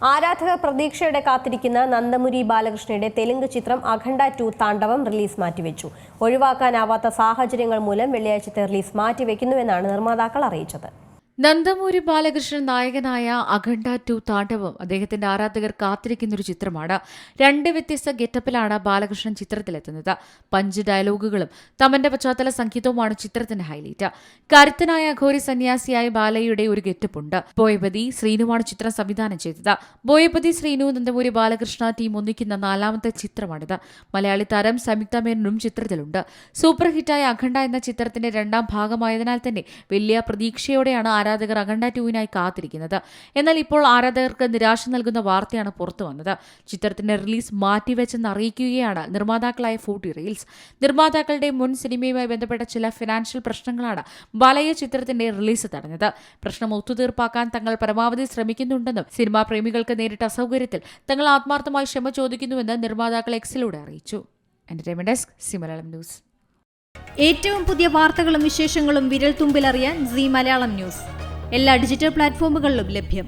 ആരാധകർ പ്രതീക്ഷയോടെ കാത്തിരിക്കുന്ന നന്ദമുരി ബാലകൃഷ്ണയുടെ തെലുങ്ക് ചിത്രം അഖണ്ഡ 2 താണ്ഡവം റിലീസ് മാറ്റിവെച്ചു. ഒഴിവാക്കാനാവാത്ത സാഹചര്യങ്ങൾ മൂലം വെള്ളിയാഴ്ചത്തെ റിലീസ് മാറ്റിവെക്കുന്നുവെന്നാണ് നിർമ്മാതാക്കൾ അറിയിച്ചത്. നന്ദമൂരി ബാലകൃഷ്ണൻ നായകനായ അഖണ്ഡ 2 താണ്ഡവം അദ്ദേഹത്തിന്റെ ആരാധകർ കാത്തിരിക്കുന്നൊരു ചിത്രമാണ്. 2 വ്യത്യസ്ത ഗെറ്റപ്പിലാണ് ബാലകൃഷ്ണൻ ചിത്രത്തിലെത്തുന്നത്. 5 ഡയലോഗുകളും തമന്റെ പശ്ചാത്തല സംഗീതവുമാണ് ചിത്രത്തിന്റെ ഹൈലൈറ്റ്. കരുത്തനായ അഘോരി സന്യാസിയായ ബാലയുടെ ഒരു ഗെറ്റപ്പുണ്ട്. ബോയപതി ശ്രീനുവാണ് ചിത്രം സംവിധാനം ചെയ്തത്. ബോയപതി ശ്രീനു നന്ദമൂരി ബാലകൃഷ്ണ ടീം ഒന്നിക്കുന്ന 4ാമത്തെ ചിത്രമാണിത്. മലയാളി താരം സംയുക്ത മേനോനും ചിത്രത്തിലുണ്ട്. സൂപ്പർ ഹിറ്റായ അഖണ്ഡ എന്ന ചിത്രത്തിന്റെ 2ാം ഭാഗമായതിനാൽ തന്നെ വലിയ പ്രതീക്ഷയോടെയാണ് ആരാധകർ അഖണ്ഡ 2-നായി കാത്തിരിക്കുന്നത്. എന്നാൽ ഇപ്പോൾ ആരാധകർക്ക് നിരാശ നൽകുന്ന വാർത്തയാണ് പുറത്തു വന്നത്. ചിത്രത്തിന്റെ റിലീസ് മാറ്റിവെച്ചെന്ന് അറിയിക്കുകയാണ് നിർമ്മാതാക്കളായ 40 റീൽസ്. നിർമ്മാതാക്കളുടെ മുൻ സിനിമയുമായി ബന്ധപ്പെട്ട ചില ഫിനാൻഷ്യൽ പ്രശ്നങ്ങളാണ് ബാലയ്യ ചിത്രത്തിന്റെ റിലീസ് തടഞ്ഞത്. പ്രശ്നം ഒത്തുതീർപ്പാക്കാൻ തങ്ങൾ പരമാവധി ശ്രമിക്കുന്നുണ്ടെന്നും സിനിമാ പ്രേമികൾക്ക് നേരിട്ട അസൗകര്യത്തിൽ തങ്ങൾ ആത്മാർത്ഥമായി ക്ഷമ ചോദിക്കുന്നുവെന്ന് നിർമ്മാതാക്കൾ എക്സിലൂടെ അറിയിച്ചു. Entertainment desk, C Malayalam news. ഏറ്റവും പുതിയ വാർത്തകളും വിശേഷങ്ങളും വിരൽ തുമ്പിലറിയാൻ സി മലയാളം ന്യൂസ് എല്ലാ ഡിജിറ്റൽ പ്ലാറ്റ്ഫോമുകളിലും ലഭ്യം.